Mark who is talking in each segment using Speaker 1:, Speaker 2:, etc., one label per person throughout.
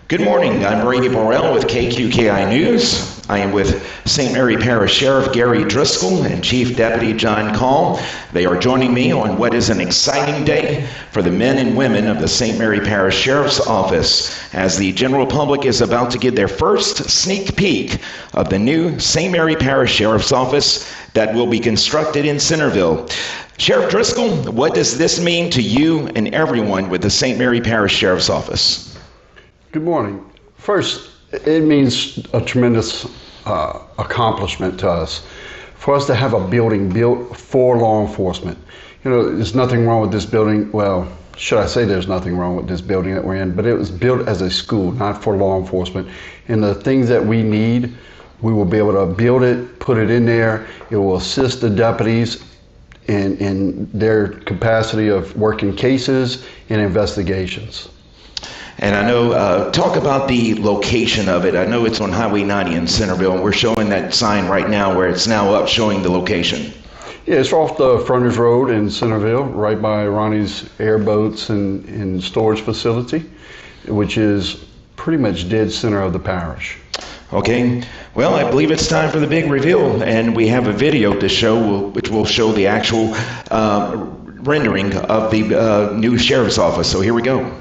Speaker 1: Good morning. I'm Brady Borrell with KQKI News. I am with St. Mary Parish Sheriff Gary Driskell and Chief Deputy John Call. They are joining me on what is an exciting day for the men and women of the St. Mary Parish Sheriff's Office as the general public is about to get their first sneak peek of the new St. Mary Parish Sheriff's Office that will be constructed in Centerville. Sheriff Driskell, what does this mean to you and everyone with the St. Mary Parish Sheriff's Office?
Speaker 2: Good morning. First, it means a tremendous accomplishment to us. For us to have a building built for law enforcement. You know, there's nothing wrong with this building. Well, should I say there's nothing wrong with this building that we're in, but it was built as a school, not for law enforcement. And the things that we need, we will be able to build it, put it in there. It will assist the deputies in their capacity of working cases and investigations.
Speaker 1: And I know, talk about the location of it. I know it's on Highway 90 in Centerville, and we're showing that sign right now where it's now up showing the location.
Speaker 2: Yeah, it's off the frontage road in Centerville, right by Ronnie's airboats and storage facility, which is pretty much dead center of the parish.
Speaker 1: Okay, well, I believe it's time for the big reveal, and we have a video to show, which will show the actual rendering of the new sheriff's office. So here we go.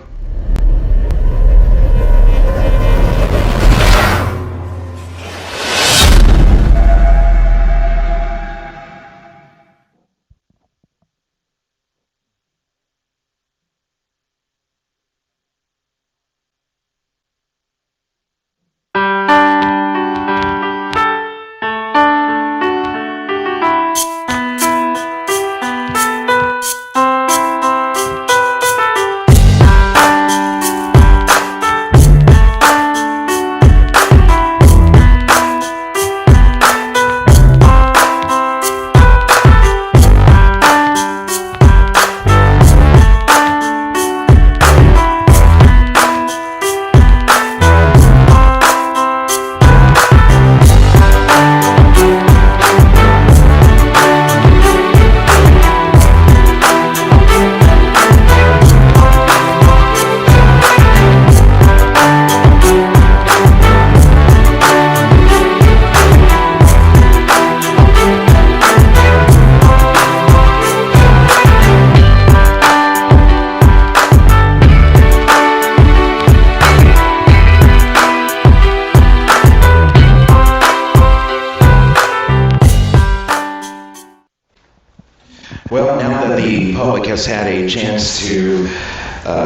Speaker 1: Well, now that the public has had a chance to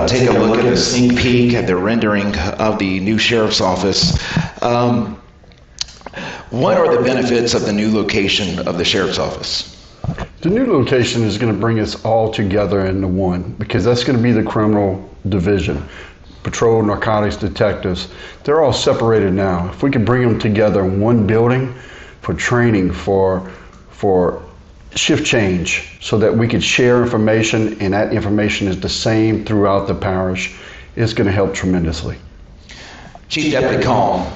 Speaker 1: take a look at the sneak peek at the rendering of the new sheriff's office, what are the benefits of the new location of the sheriff's office?
Speaker 2: The new location is going to bring us all together into one, because that's going to be the criminal division. Patrol, narcotics, detectives, they're all separated now. If we could bring them together in one building for training, for shift change, so that we could share information and that information is the same throughout the parish, it's going to help tremendously.
Speaker 1: Chief Deputy Call,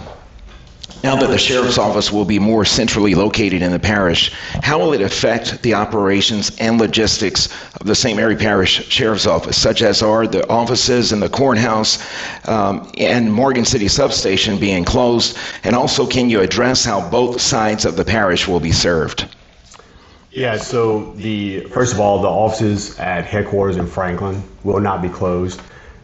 Speaker 1: now that the sheriff's office will be more centrally located in the parish, how will it affect the operations and logistics of the St. Mary Parish Sheriff's Office, such as are the offices in the courthouse and Morgan City substation being closed? And also, can you address how both sides of the parish will be served?
Speaker 3: Yeah, so first of all, the offices at headquarters in Franklin will not be closed.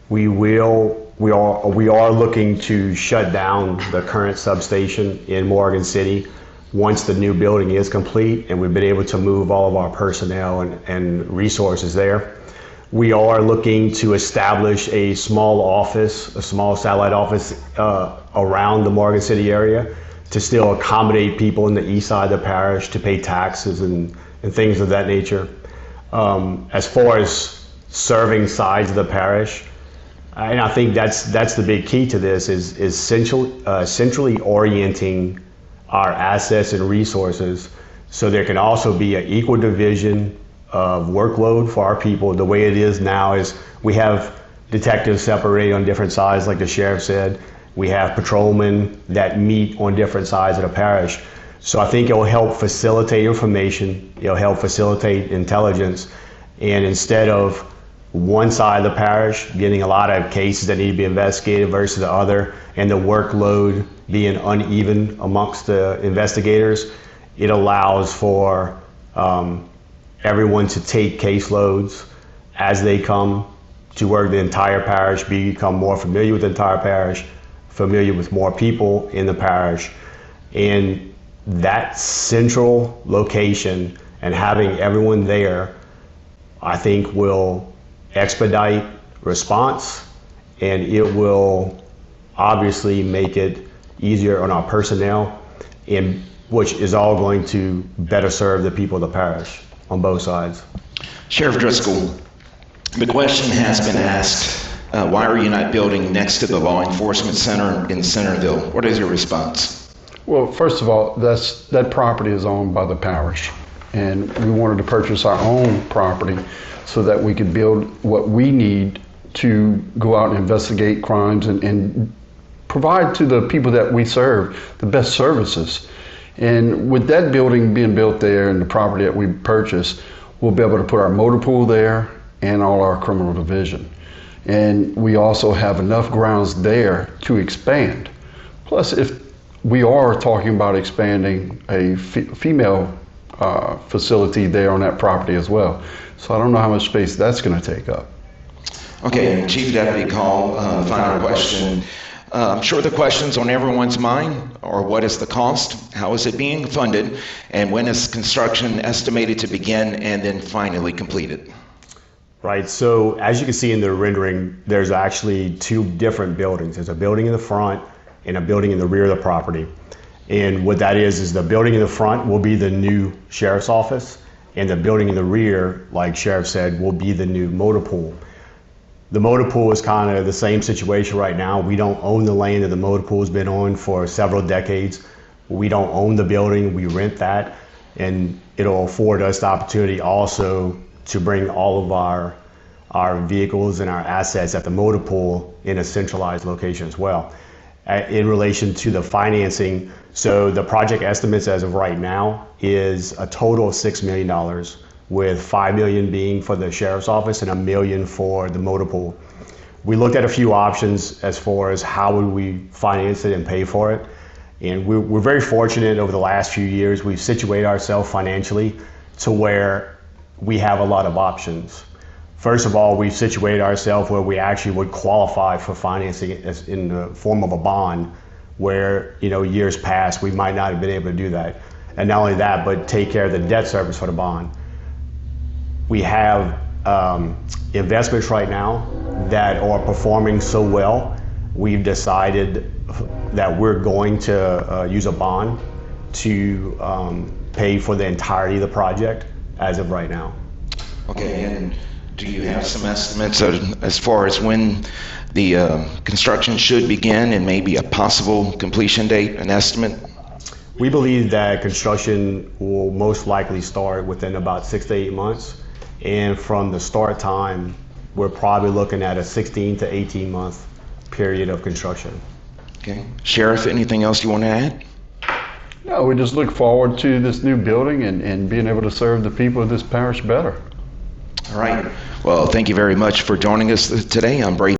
Speaker 3: We are looking to shut down the current substation in Morgan City once the new building is complete, and we've been able to move all of our personnel and resources there. We are looking to establish a small office, a small satellite office around the Morgan City area to still accommodate people in the east side of the parish to pay taxes and things of that nature. As far as serving sides of the parish, and I think that's the big key to this is centrally orienting our assets and resources so there can also be an equal division of workload for our people. The way it is now is we have detectives separated on different sides, like the sheriff said. We have patrolmen that meet on different sides of the parish. So I think it will help facilitate information, it'll help facilitate intelligence, and instead of one side of the parish getting a lot of cases that need to be investigated versus the other, and the workload being uneven amongst the investigators, it allows for everyone to take caseloads as they come to work the entire parish, become more familiar with the entire parish, familiar with more people in the parish. And that central location and having everyone there, I think, will expedite response, and it will obviously make it easier on our personnel, and which is all going to better serve the people of the parish on both sides.
Speaker 1: Sheriff Driskell, the question has been asked, why are you not building next to the law enforcement center in Centerville? What is your response?
Speaker 2: Well, first of all, that property is owned by the parish, and we wanted to purchase our own property so that we could build what we need to go out and investigate crimes and provide to the people that we serve the best services. And with that building being built there and the property that we purchased, we'll be able to put our motor pool there and all our criminal division. And we also have enough grounds there to expand. Plus, if we are talking about expanding a female facility there on that property as well. So I don't know how much space that's going to take up.
Speaker 1: Okay, Chief Deputy Call, final question. I'm sure the questions on everyone's mind are, what is the cost, how is it being funded, and when is construction estimated to begin and then finally completed?
Speaker 3: Right, so as you can see in the rendering, there's actually two different buildings. There's a building in the front and a building in the rear of the property. And what that is the building in the front will be the new sheriff's office, and the building in the rear, like Sheriff said, will be the new motor pool. The motor pool is kind of the same situation right now. We don't own the land that the motor pool has been on for several decades. We don't own the building, we rent that, and it'll afford us the opportunity also to bring all of our vehicles and our assets at the motor pool in a centralized location as well. In relation to the financing, so the project estimates as of right now is a total of $6 million, with $5 million being for the sheriff's office and $1 million for the motor pool. We looked at a few options as far as how would we finance it and pay for it. And we're very fortunate over the last few years. We've situated ourselves financially to where we have a lot of options. First of all, we've situated ourselves where we actually would qualify for financing in the form of a bond, where, years past we might not have been able to do that. And not only that, but take care of the debt service for the bond. We have investments right now that are performing so well, we've decided that we're going to use a bond to pay for the entirety of the project as of right now.
Speaker 1: Okay, and do you have some estimates as far as when the construction should begin and maybe a possible completion date, an estimate?
Speaker 3: We believe that construction will most likely start within about 6 to 8 months. And from the start time, we're probably looking at a 16 to 18 month period of construction.
Speaker 1: Okay. Sheriff, anything else you want to add?
Speaker 2: No, we just look forward to this new building and being able to serve the people of this parish better.
Speaker 1: All right. Well, thank you very much for joining us today. I'm Brady.